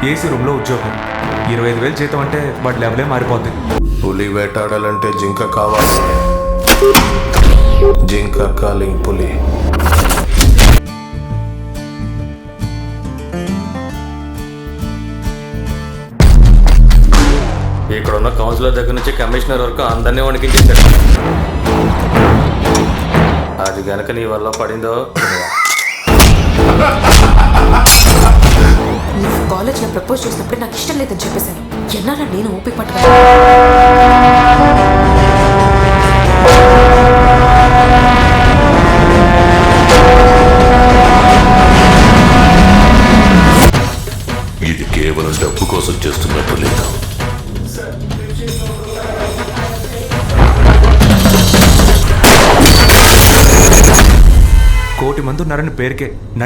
AC రూమ్లో ఉద్యోగం, 25,000 జీతం అంటే వాడి లెవెలే మారిపోద్ది. పులి వేటాడాలంటే జింక కావాలి. జింక కాలింగ్ పులి. ఇక్కడున్న కౌన్సిలర్ దగ్గర నుంచి కమిషనర్ వరకు అందరినీ వణికించేశాడు. అది గనక నీ వల్ల పడిందో. నువ్వు కాలేజ్లో ప్రపోజ్ చేసినప్పుడు నాకు ఇష్టం లేదని చెప్పేశాను. ఎన్నాళ్ళ నేను ఊపి పట్టుగా ఇది కేవలం డబ్బు కోసం చేస్తున్నట్టు లేదు. కోటి మంది ఉన్నారని పేరుకే